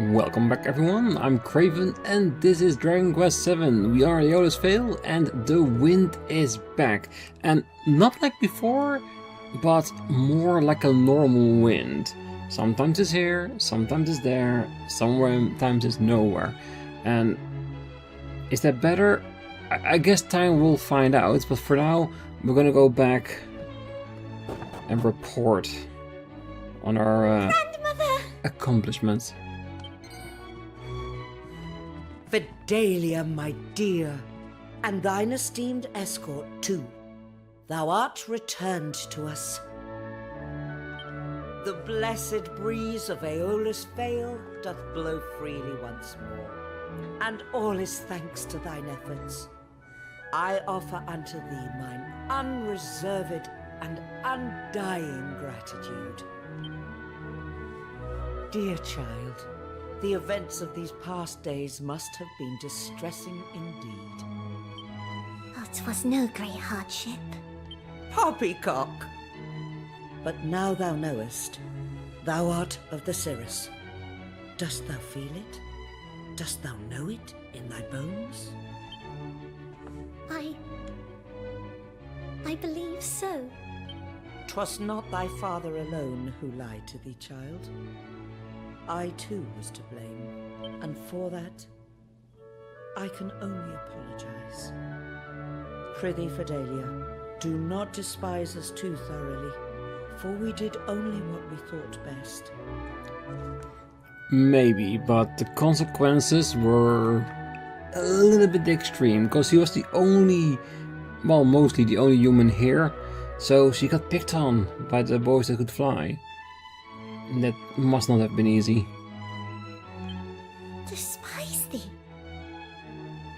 Welcome back everyone, I'm Craven and this is Dragon Quest VII. We are at Eolus Vale and the wind is back. And not like before, but more like a normal wind. Sometimes it's here, sometimes it's there, sometimes it's nowhere. And is that better? I guess time will find out, but for now we're gonna go back and report on our accomplishments. Fidelia, my dear, and thine esteemed escort too, thou art returned to us. The blessed breeze of Eolus Vale doth blow freely once more, and all is thanks to thine efforts. I offer unto thee mine unreserved and undying gratitude. Dear child, the events of these past days must have been distressing indeed. Oh, 'twas no great hardship. Poppycock! But now thou knowest, thou art of the Cirrus. Dost thou feel it? Dost thou know it in thy bones? I believe so. 'Twas not thy father alone who lied to thee, child. I too was to blame, and for that, I can only apologize. Prithee, Fidelia, do not despise us too thoroughly, for we did only what we thought best. Maybe, but the consequences were a little bit extreme, because he was the only, well, mostly the only human here, so she got picked on by the boys that could fly. That must not have been easy. Despise thee?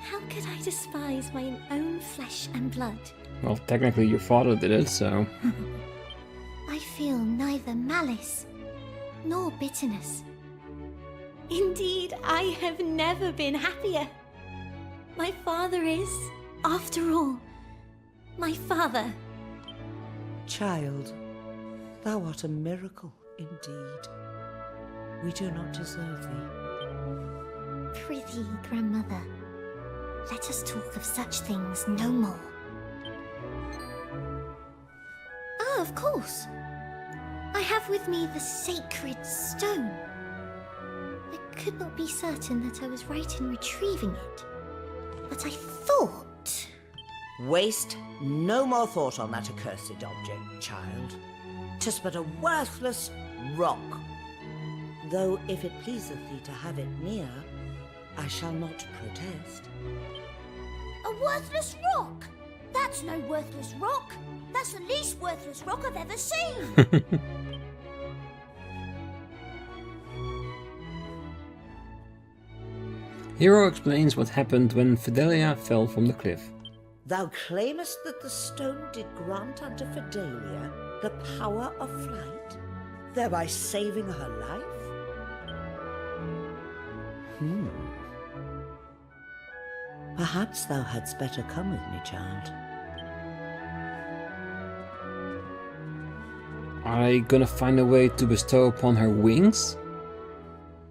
How could I despise my own flesh and blood? Well, technically your father did it, so... I feel neither malice nor bitterness. Indeed, I have never been happier. My father is, after all, my father. Child, thou art a miracle indeed. We do not deserve thee. Prithee, grandmother, let us talk of such things no more. Ah, of course. I have with me the sacred stone. I could not be certain that I was right in retrieving it, but I thought... Waste no more thought on that accursed object, child. 'Tis but a worthless rock. Though if it pleaseth thee to have it near, I shall not protest. A worthless rock? That's no worthless rock. That's the least worthless rock I've ever seen. Hero explains what happened when Fidelia fell from the cliff. Thou claimest that the stone did grant unto Fidelia the power of flight, thereby saving her life? Perhaps thou hadst better come with me, child. Are they gonna find a way to bestow upon her wings?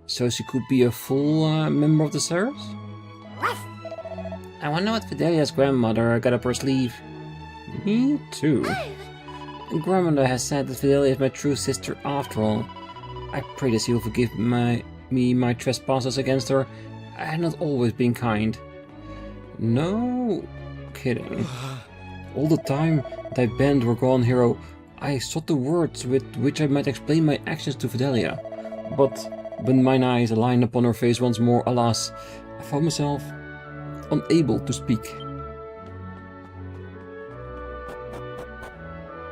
So she could be a full member of the Cirrus? I wonder what Fidelia's grandmother got up her sleeve. Me too. Grandmother has said that Fidelia is my true sister after all. I pray that she will forgive me my trespasses against her. I have not always been kind. No kidding. All the time thy band were gone, Hero, I sought the words with which I might explain my actions to Fidelia. But when mine eyes aligned upon her face once more, alas, I found myself unable to speak.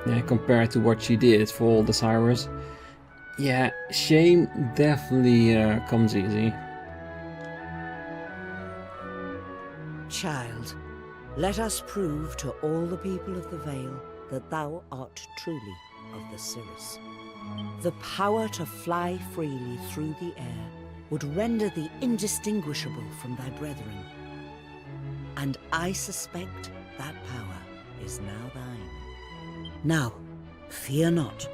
Yeah, compared to what she did for all the Cyrus. Yeah, shame definitely comes easy. Child, let us prove to all the people of the Vale that thou art truly of the Cirrus. The power to fly freely through the air would render thee indistinguishable from thy brethren. And I suspect that power is now thine. Now, fear not,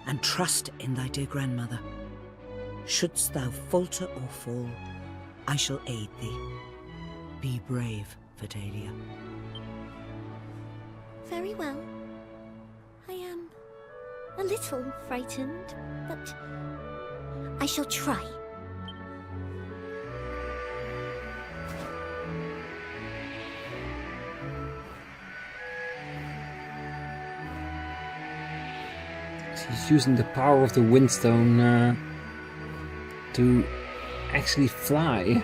and trust in thy dear grandmother. Shouldst thou falter or fall, I shall aid thee. Be brave, Fidelia. Very well. I am a little frightened, but I shall try. She's using the power of the windstone to actually fly.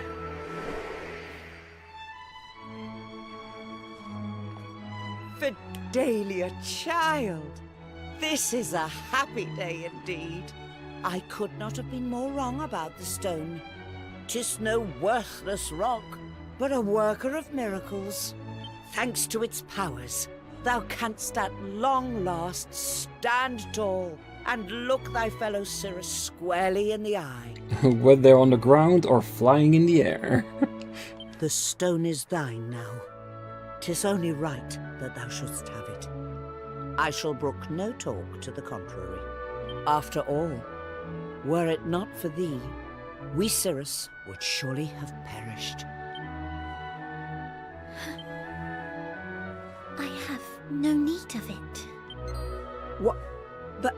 Fidelia, child, this is a happy day indeed. I could not have been more wrong about the stone. 'Tis no worthless rock, but a worker of miracles. Thanks to its powers, thou canst at long last stand tall and look thy fellow Cirrus squarely in the eye. Whether on the ground or flying in the air. The stone is thine now. 'Tis only right that thou shouldst have it. I shall brook no talk to the contrary. After all, were it not for thee, we Cirrus would surely have perished. I have no need of it. What? But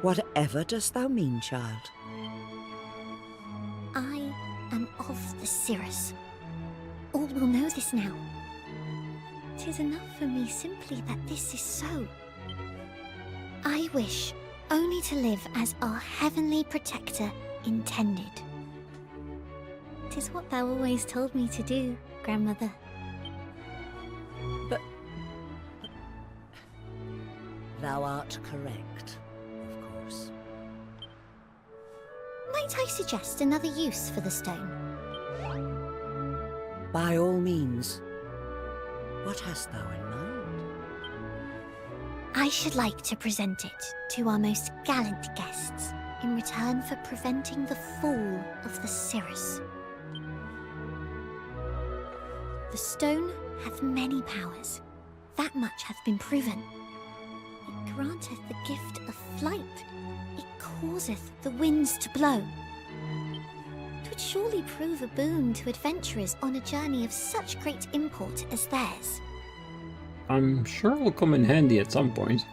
whatever dost thou mean, child? I am of the Cirrus. All will know this now. 'Tis enough for me simply that this is so. I wish only to live as our heavenly protector intended. 'Tis what thou always told me to do, grandmother. But thou art correct, of course. Might I suggest another use for the stone? By all means. What hast thou in mind? I should like to present it to our most gallant guests in return for preventing the fall of the Cirrus. The stone hath many powers. That much hath been proven. It granteth the gift of flight. It causeth the winds to blow. 'Twould surely prove a boon to adventurers on a journey of such great import as theirs. I'm sure it will come in handy at some point.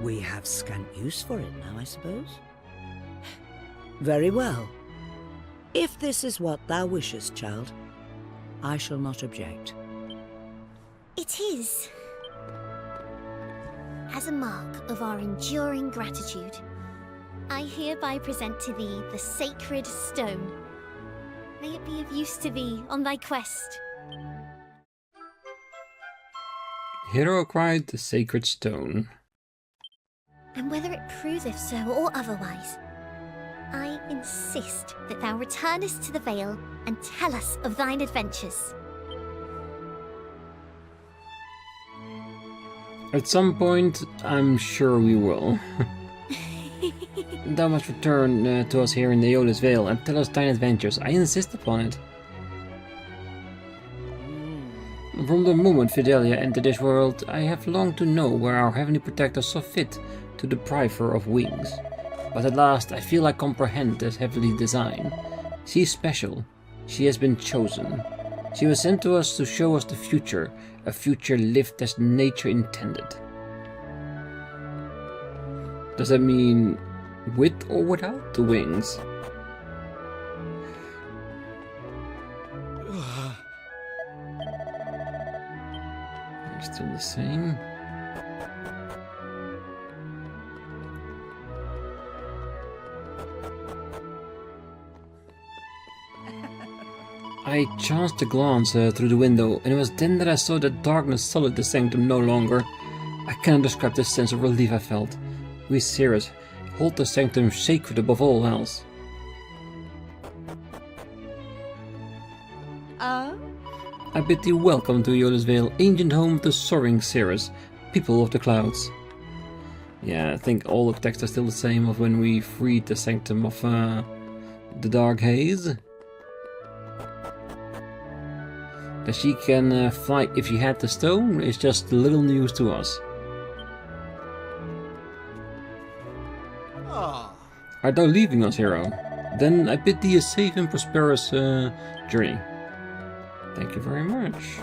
We have scant use for it now, I suppose. Very well. If this is what thou wishest, child, I shall not object. It is. As a mark of our enduring gratitude, I hereby present to thee the sacred stone. May it be of use to thee on thy quest. Hero acquired the sacred stone. And whether it proveth so or otherwise, I insist that thou returnest to the Vale and tell us of thine adventures. At some point, I'm sure we will. Thou must return to us here in the Aeolus Vale and tell us thine adventures. I insist upon it. From the moment Fidelia entered this world, I have longed to know where our heavenly protector saw fit to deprive her of wings. But at last I feel I comprehend this heavenly design. She is special. She has been chosen. She was sent to us to show us the future, a future lived as nature intended. Does that mean with or without the wings? They're still the same. I chanced to glance through the window, and it was then that I saw that darkness sullied the sanctum no longer. I cannot describe the sense of relief I felt. We Cirrus hold the sanctum sacred above all else. I bid thee welcome to Aeolus Vale, ancient home of the soaring Cirrus, people of the clouds. Yeah, I think all the texts are still the same of when we freed the sanctum of the dark haze. That she can fly if she had the stone is just little news to us. Art thou leaving us, hero? Then I bid thee a safe and prosperous journey. Thank you very much.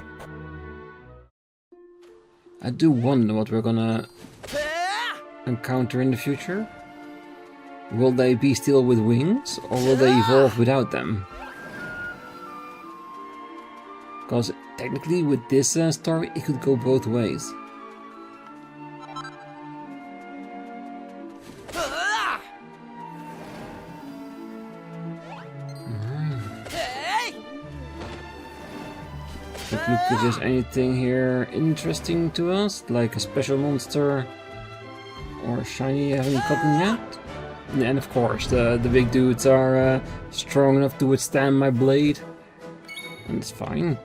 I do wonder what we're gonna encounter in the future. Will they be still with wings, or will they evolve without them? Because technically with this story it could go both ways. Look if there's anything here interesting to us, like a special monster or shiny I haven't gotten yet. And of course, the big dudes are strong enough to withstand my blade, and it's fine.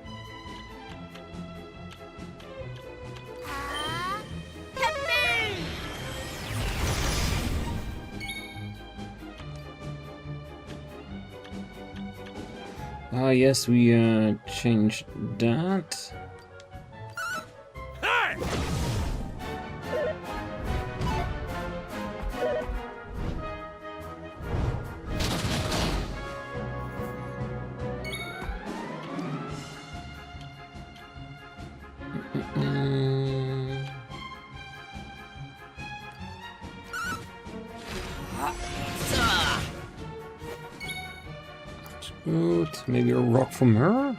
Ah, yes, we changed that. Good. Maybe a rock from her?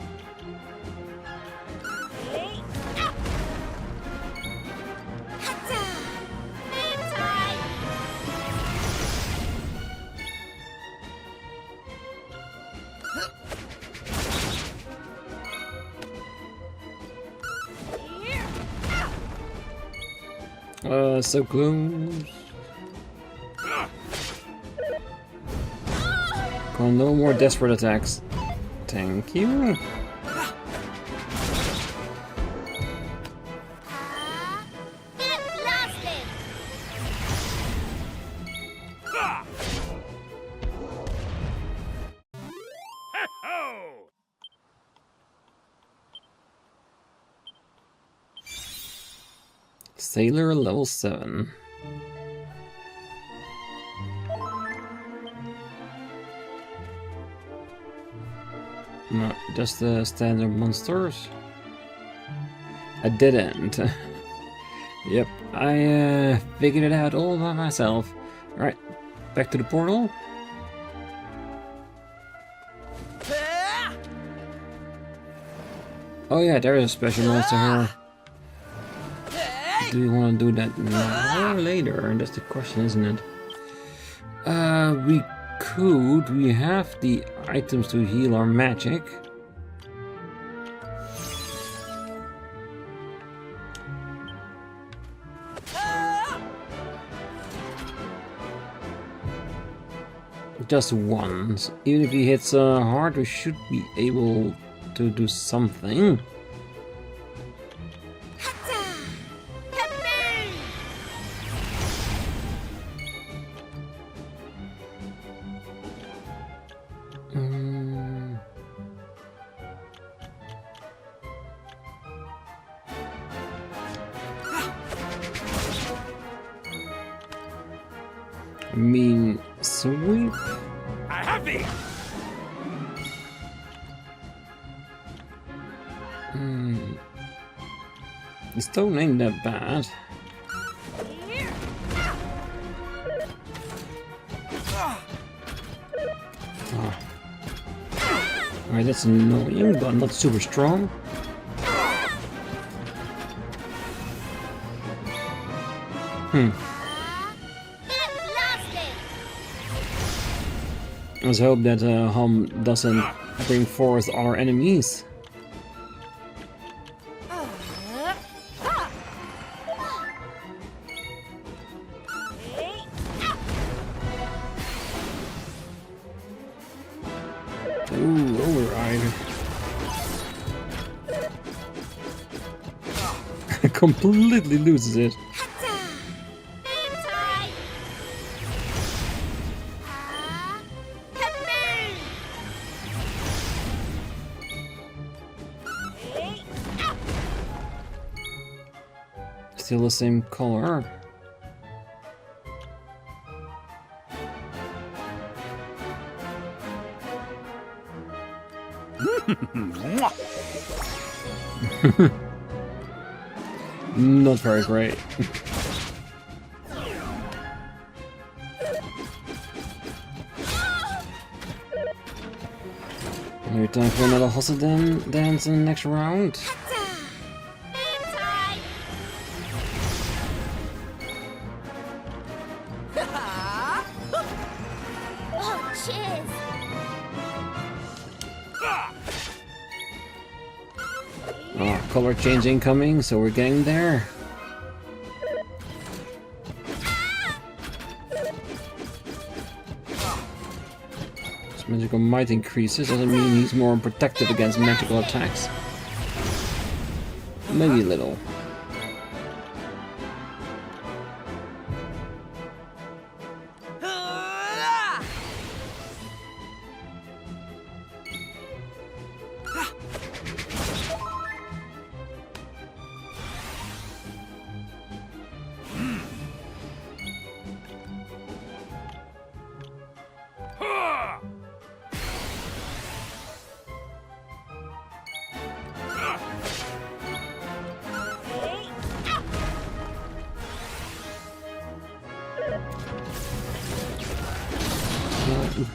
So close. Come on, no more desperate attacks. Thank you. Sailor level 7. No, just the standard monsters. A dead end. Yep, I figured it out all by myself. Alright, back to the portal. Oh yeah, there is a special monster here. Do you want to do that now or later? That's the question, isn't it? We could. We have the items to heal our magic. Just once. Even if he hits hard, we should be able to do something. Mean sweep. I have it. The stone ain't that bad. Oh. Alright, that's annoying, but not super strong. Let's hope that Hum doesn't bring forth our enemies. Ooh, override. Completely loses it. Still the same color. Not very great. Maybe time for another hustle dance in the next round. Oh, cheers! Oh, color change incoming, so we're getting there. His magical might increases, doesn't mean he's more protective against magical attacks. Maybe a little.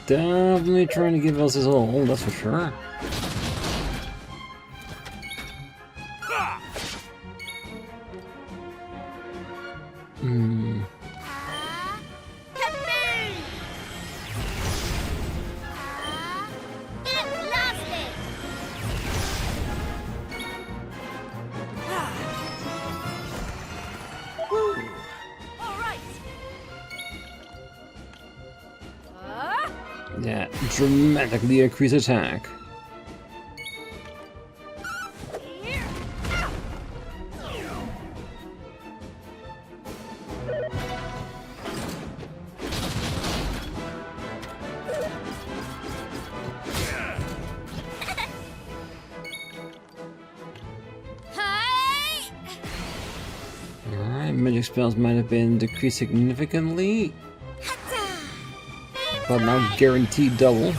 Definitely trying to give us his all, that's for sure. Yeah, dramatically increase attack. Alright, magic spells might have been decreased significantly, but now guaranteed double.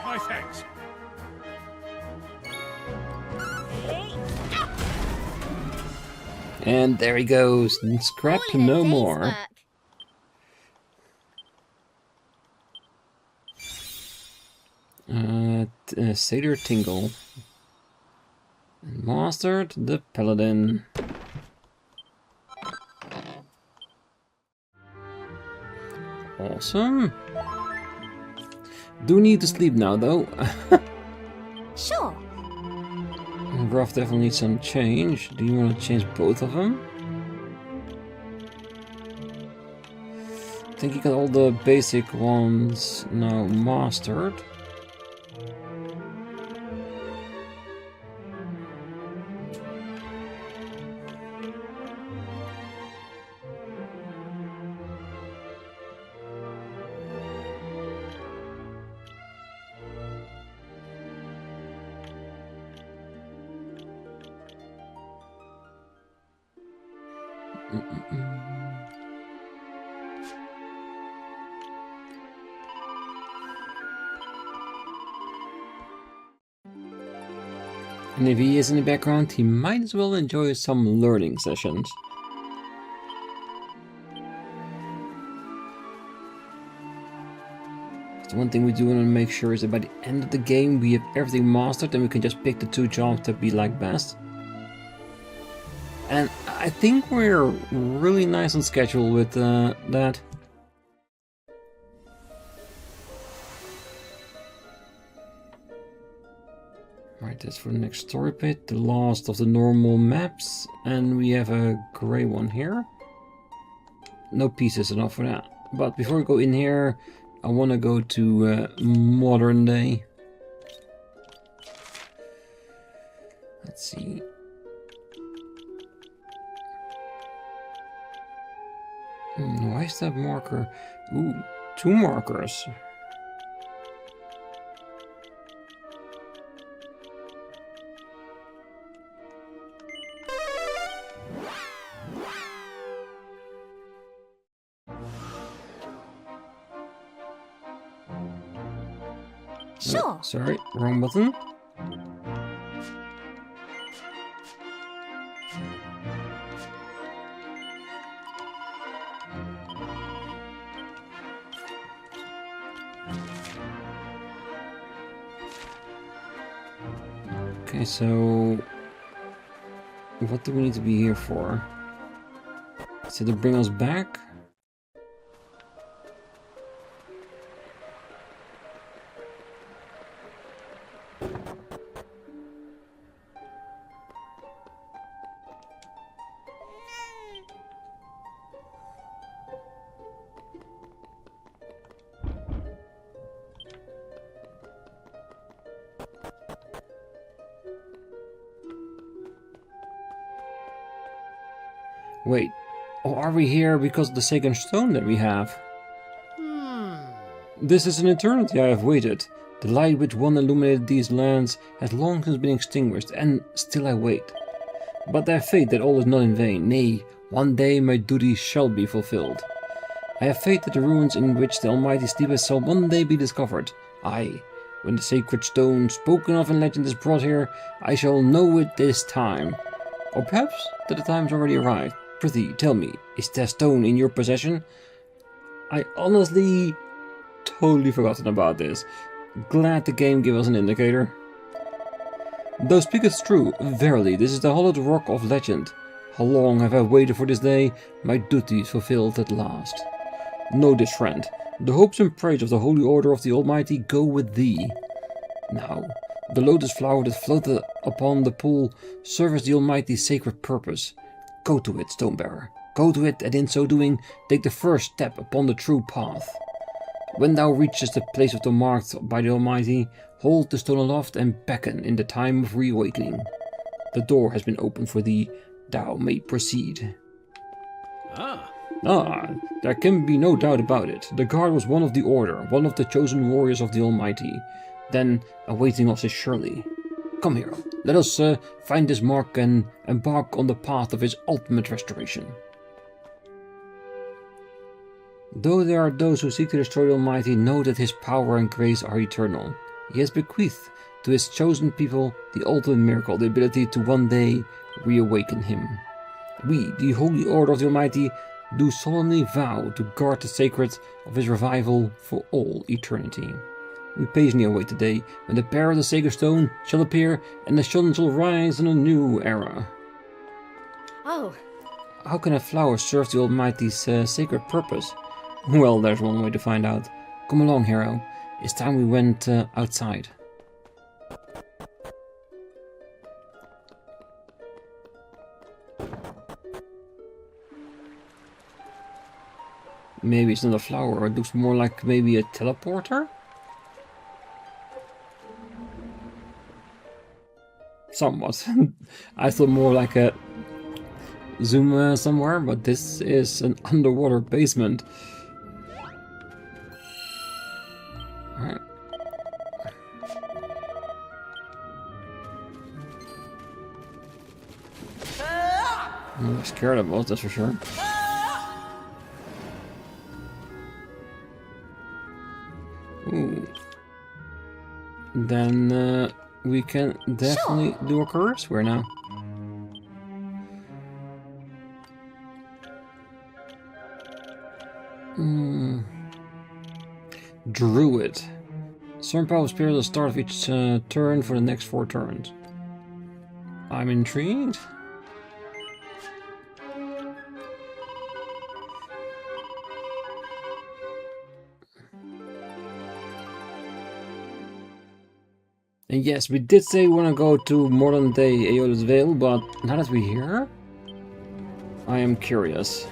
My thanks. And there he goes. Scrap no more. Satyr Tingle. And Mastered the Paladin. Awesome. Do need to sleep now though. Sure. Gruff definitely needs some change. Do you want to change both of them? I think you got all the basic ones now mastered. And if he is in the background, he might as well enjoy some learning sessions. So one thing we do want to make sure is that by the end of the game we have everything mastered and we can just pick the 2 jobs that we like best. And I think we're really nice on schedule with that. Right, that's for the next story pit, the last of the normal maps, and we have a grey one here. No pieces enough for that. But before we go in here, I want to go to modern day. Let's see. Why is that marker? Ooh, 2 markers. Sure. Sorry, wrong button. Okay, so what do we need to be here for? Is it to bring us back? Wait, or are we here because of the sacred stone that we have? This is an eternity I have waited. The light which once illuminated these lands has long since been extinguished, and still I wait. But I have faith that all is not in vain. Nay, one day my duty shall be fulfilled. I have faith that the ruins in which the Almighty sleepeth shall one day be discovered. Aye, when the sacred stone spoken of in legend is brought here, I shall know it this time. Or perhaps that the time has already arrived. Prithee, tell me, is that stone in your possession? I honestly totally forgotten about this. Glad the game gave us an indicator. Thou speakest true, verily, this is the hollowed rock of legend. How long have I waited for this day? My duty is fulfilled at last. Know this, friend, the hopes and praise of the holy order of the Almighty go with thee. Now, the lotus flower that floated upon the pool serves the Almighty's sacred purpose. Go to it, Stonebearer. Go to it, and in so doing, take the first step upon the true path. When thou reachest the place of the marked by the Almighty, hold the stone aloft and beckon in the time of reawakening. The door has been opened for thee. Thou may proceed. There can be no doubt about it. The guard was one of the order, one of the chosen warriors of the Almighty. Then, awaiting us is surely. Come, hero, let us find this mark and embark on the path of his ultimate restoration. Though there are those who seek to destroy the Almighty, know that his power and grace are eternal. He has bequeathed to his chosen people the ultimate miracle, the ability to one day reawaken him. We, the Holy Order of the Almighty, do solemnly vow to guard the sacred of his revival for all eternity. We patiently await the day when the bearer of the sacred stone shall appear and the sun shall rise in a new era. Oh. How can a flower serve the Almighty's sacred purpose? Well, there's one way to find out. Come along, hero. It's time we went outside. Maybe it's not a flower, it looks more like maybe a teleporter? Somewhat. I thought more like a zoom somewhere, but this is an underwater basement. Alright. I'm scared of us, that's for sure. Ooh. Then we can definitely do a career square now. Druid. Certain power appears at the start of each turn for the next 4 turns. I'm intrigued. And yes, we did say we want to go to modern day Aeola's Vale, but now that we're here, I am curious.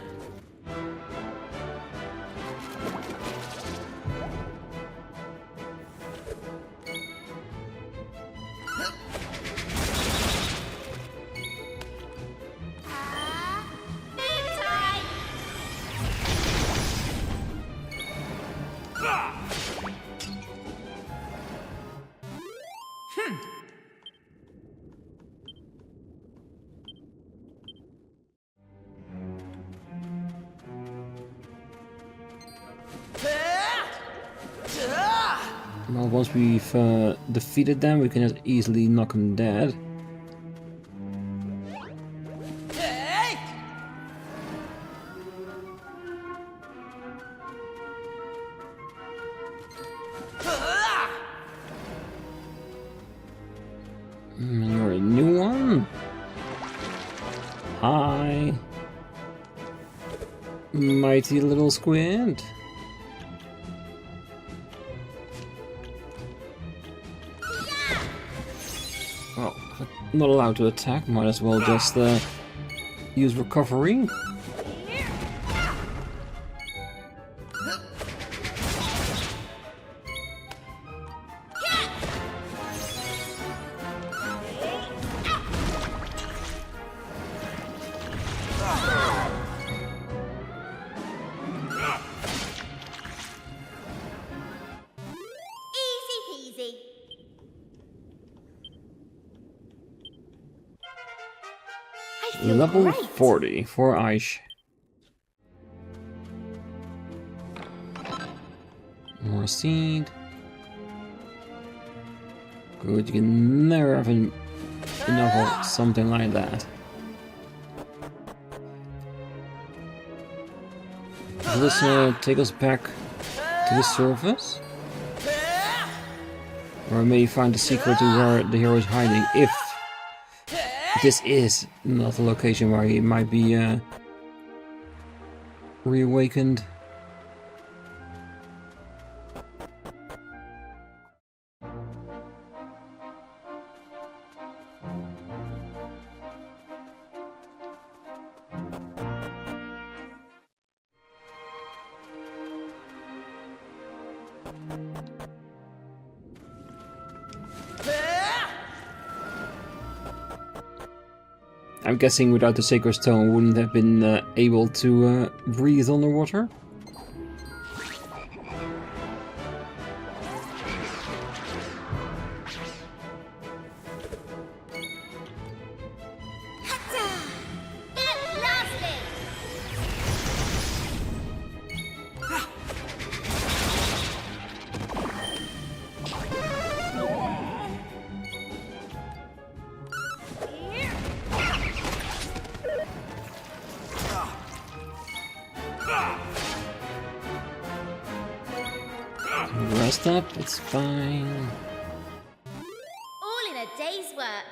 once we've defeated them, we can just easily knock them dead. You're a new one? Hi. Mighty little squid. Well, if I'm not allowed to attack, might as well just use recovery. Level Great. 40 for Aish. More seed. Good, you can never have enough of something like that. Will this take us back to the surface? Or I may find the secret to where the hero is hiding, if this is not a location where he might be reawakened. I'm guessing without the Sacred Stone wouldn't have been able to breathe underwater. Rest up, it's fine. All in a day's work.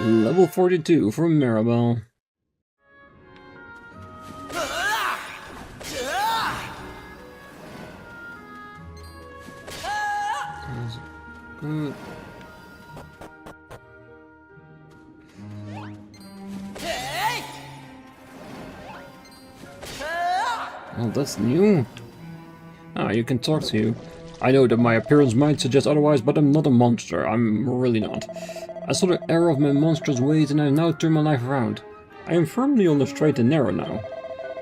Level 42 for Maribel. That's good. Oh, that's new. Ah, you can talk to you. I know that my appearance might suggest otherwise, but I'm not a monster. I'm really not. I saw the error of my monstrous ways and I have now turned my life around. I am firmly on the straight and narrow now.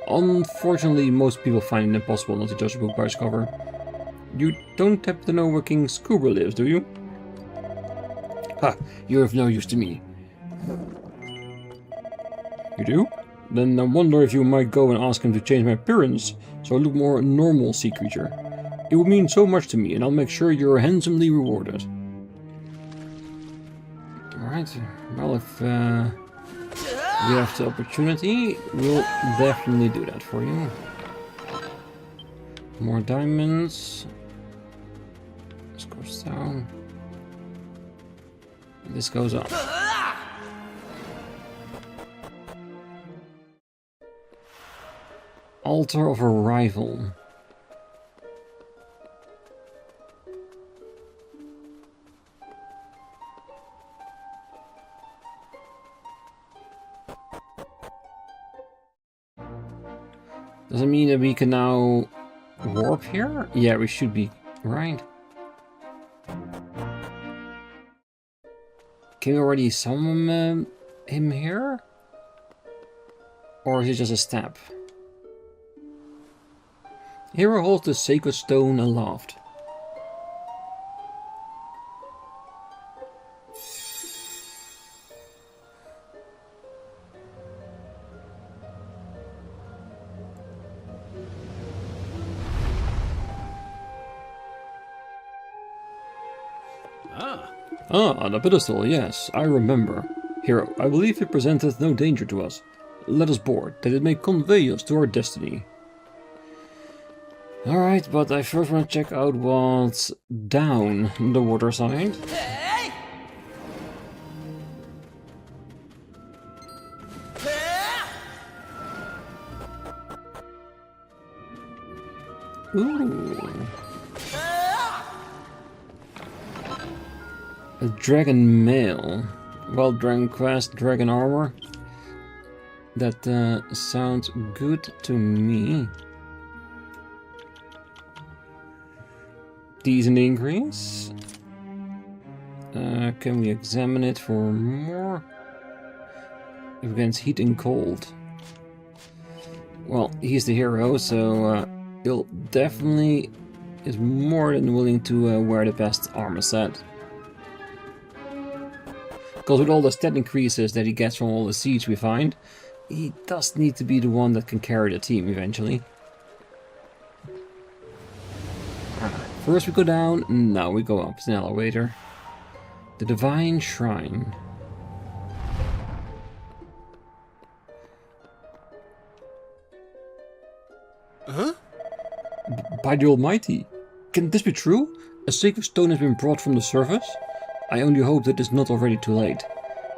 Unfortunately, most people find it impossible not to judge a book by its cover. You don't happen to know where King Scuba lives, do you? Ha! You're of no use to me. You do? Then I wonder if you might go and ask him to change my appearance, so I look more a normal sea creature. It would mean so much to me, and I'll make sure you're handsomely rewarded. Alright, well if we have the opportunity, we'll definitely do that for you. More diamonds. This goes down. This goes up. Altar of Arrival. Does it mean that we can now warp here? Yeah, we should be, right? Can we already summon him here? Or is it just a step? Hero holds the sacred stone aloft. Ah, the pedestal, yes, I remember. Hero, I believe it presenteth no danger to us. Let us board, that it may convey us to our destiny. Alright, but I first want to check out what's down the water side. Ooh. A dragon mail. Well, dragon quest, dragon armor. That sounds good to me. Decent increase. Can we examine it for more? Against heat and cold. Well, he's the hero, so he'll definitely is more than willing to wear the best armor set. Because with all the stat increases that he gets from all the seeds we find, he does need to be the one that can carry the team eventually. First we go down, now we go up. It's an elevator. The Divine Shrine. Huh? By the Almighty. Can this be true? A sacred stone has been brought from the surface? I only hope that it's not already too late.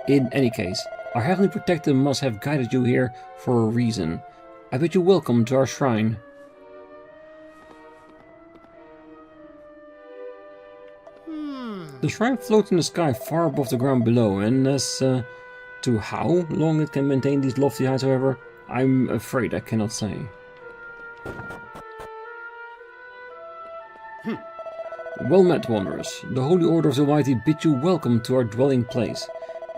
In any case, our Heavenly Protector must have guided you here for a reason. I bid you welcome to our shrine. The shrine floats in the sky far above the ground below, and as to how long it can maintain these lofty heights, however, I'm afraid I cannot say. Well met, wanderers. The Holy Order of the Almighty bid you welcome to our dwelling place.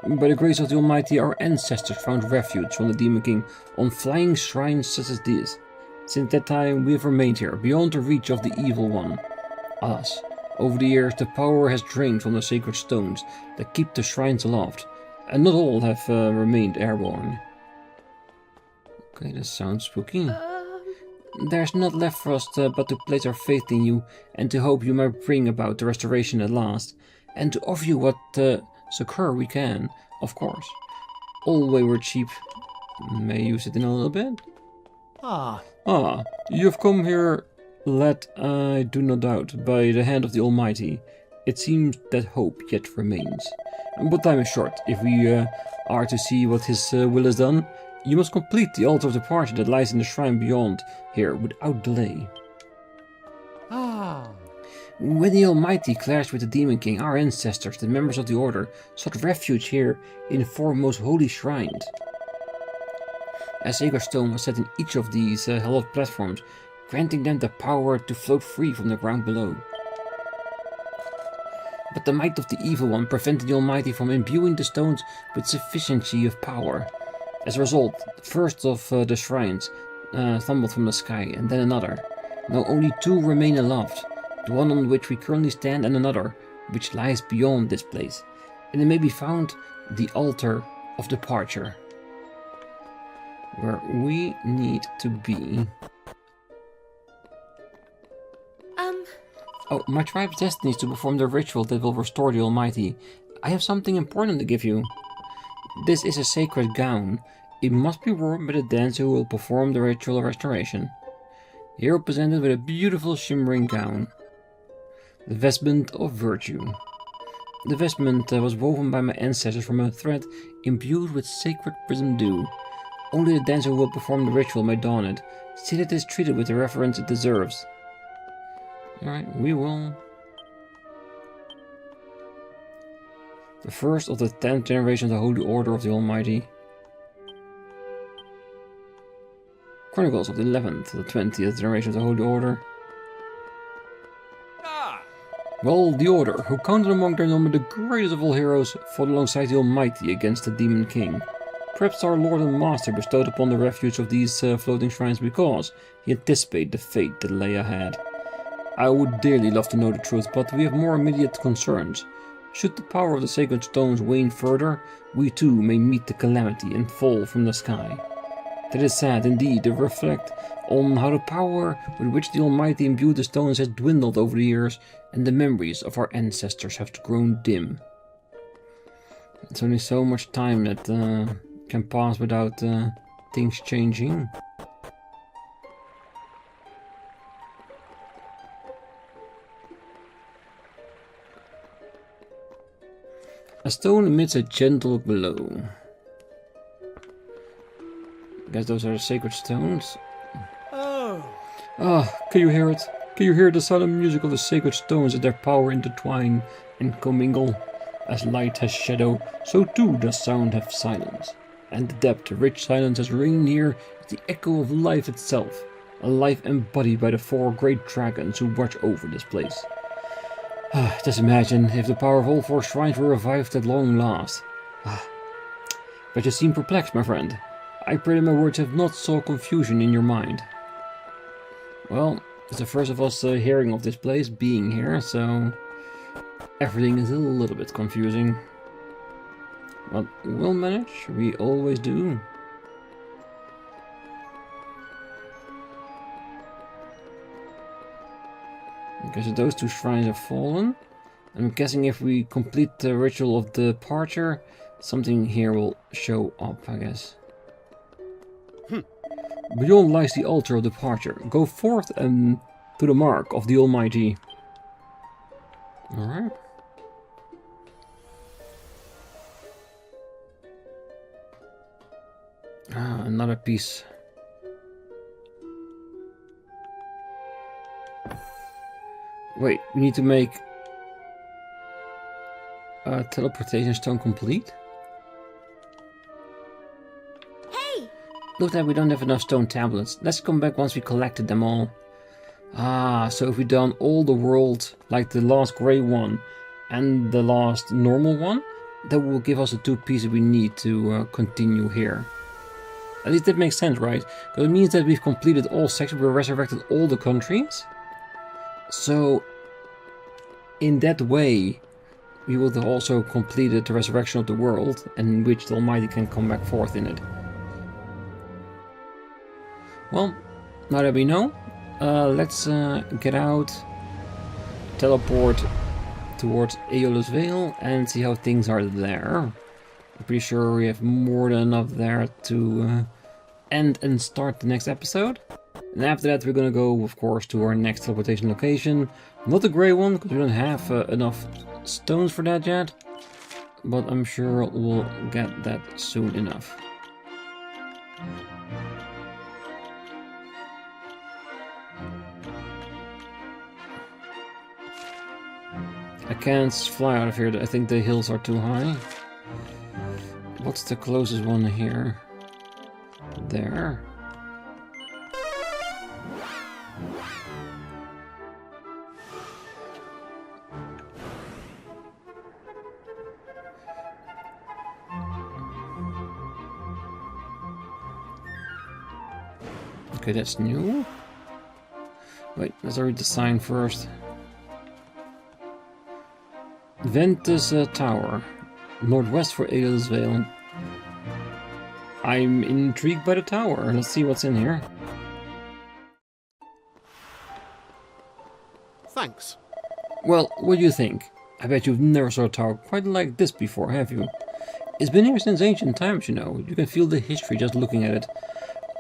By the grace of the Almighty, our ancestors found refuge from the Demon King on flying shrines such as this. Since that time, we have remained here, beyond the reach of the Evil One. Alas, over the years, the power has drained from the sacred stones that keep the shrines aloft, and not all have remained airborne. Okay, that sounds spooky. There's not left for us but to place our faith in you, and to hope you might bring about the restoration at last, and to offer you what succor we can, of course. All wayward sheep may use it in a little bit. Ah, you've come here, led, I do not doubt, by the hand of the Almighty. It seems that hope yet remains. But time is short. If we are to see what his will has done, you must complete the altar of departure that lies in the shrine beyond here without delay. When the Almighty clashed with the Demon King, our ancestors, the members of the Order, sought refuge here in four most holy shrines. A sacred stone was set in each of these hallowed platforms, granting them the power to float free from the ground below. But the might of the Evil One prevented the Almighty from imbuing the stones with sufficiency of power. As a result, the first of the shrines tumbled from the sky, and then another. Now only two remain aloft, the one on which we currently stand and another, which lies beyond this place. And it may be found the altar of departure, where we need to be. Oh, my tribe's destiny is to perform the ritual that will restore the Almighty. I have something important to give you. This is a sacred gown. It must be worn by the dancer who will perform the ritual of restoration. Here presented with a beautiful shimmering gown. The vestment of virtue. The vestment was woven by my ancestors from a thread imbued with sacred prism dew. Only the dancer who will perform the ritual may don it. See that it is treated with the reverence it deserves. Alright, we will. The first of the 10th generation of the Holy Order of the Almighty. Chronicles of the 11th to the 20th generation of the Holy Order. Well, the Order, who counted among their number the greatest of all heroes, fought alongside the Almighty against the Demon King. Perhaps our Lord and Master bestowed upon the refuge of these floating shrines because he anticipated the fate that lay ahead. I would dearly love to know the truth, but we have more immediate concerns. Should the power of the sacred stones wane further, we too may meet the calamity and fall from the sky. That is sad indeed to reflect on how the power with which the Almighty imbued the stones has dwindled over the years, and the memories of our ancestors have grown dim. It's only so much time that can pass without things changing. A stone emits a gentle glow. I guess those are the sacred stones. Ah, can you hear it? Can you hear the solemn music of the sacred stones as their power intertwine and commingle? As light has shadow, so too does sound have silence. And the depth, rich silence has ringed here is the echo of life itself, a life embodied by the 4 great dragons who watch over this place. Just imagine if the power of all 4 shrines were revived at long last. But you seem perplexed, my friend. I pray that my words have not sought confusion in your mind. Well, it's the first of us hearing of this place, being here, so everything is a little bit confusing. But we'll manage, we always do. Okay, so those 2 shrines have fallen. I'm guessing if we complete the ritual of departure, something here will show up, I guess. Beyond lies the altar of departure. Go forth and to the mark of the Almighty. Alright. Another piece. Wait, we need to make a teleportation stone complete? Hey! Look like we don't have enough stone tablets. Let's come back once we collected them all. Ah, so if we done all the world, like the last grey one and the last normal one, that will give us the 2 pieces we need to continue here. At least that makes sense, right? Because it means that we've completed all sections, we've resurrected all the countries. So, in that way, we will have also completed the resurrection of the world, in which the Almighty can come back forth in it. Well, now that we know, let's get out, teleport towards Aeolus Vale, and see how things are there. I'm pretty sure we have more than enough there to end and start the next episode. And after that we're gonna go, of course, to our next teleportation location. Not the grey one, because we don't have enough stones for that yet. But I'm sure we'll get that soon enough. I can't fly out of here, I think the hills are too high. What's the closest one here? There. Okay, that's new. Wait, let's read the sign first. Ventus Tower, northwest for Aeolus Vale. I'm intrigued by the tower. Let's see what's in here. Thanks. Well, what do you think? I bet you've never saw a tower quite like this before, have you? It's been here since ancient times, you know. You can feel the history just looking at it.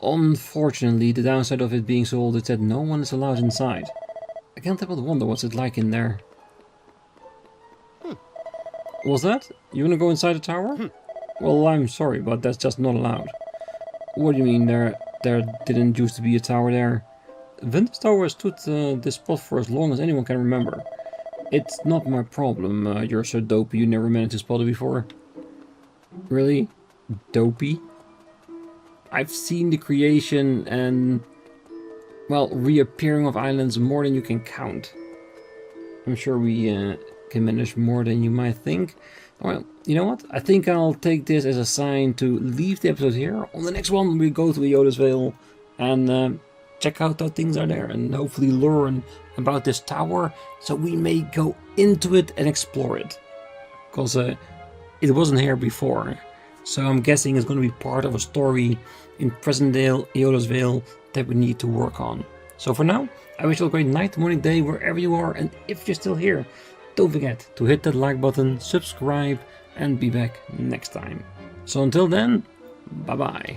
Unfortunately, the downside of it being so old is that no one is allowed inside. I can't help but wonder what's it like in there. Was that? You wanna go inside the tower? Well, I'm sorry, but that's just not allowed. What do you mean there didn't used to be a tower there? Ventus Tower has stood this spot for as long as anyone can remember. It's not my problem, you're so dopey you never managed to spot it before. Really? Dopey? I've seen the creation and, well, reappearing of islands more than you can count. I'm sure we can manage more than you might think. Well, you know what? I think I'll take this as a sign to leave the episode here. On the next one, we go to Aeolus Vale and check out how things are there and hopefully learn about this tower so we may go into it and explore it. Because it wasn't here before. So I'm guessing it's going to be part of a story in Presentdale, Eola's Vale that we need to work on. So for now, I wish you a great night, morning, day, wherever you are, and if you're still here, don't forget to hit that like button, subscribe, and be back next time. So until then, bye bye.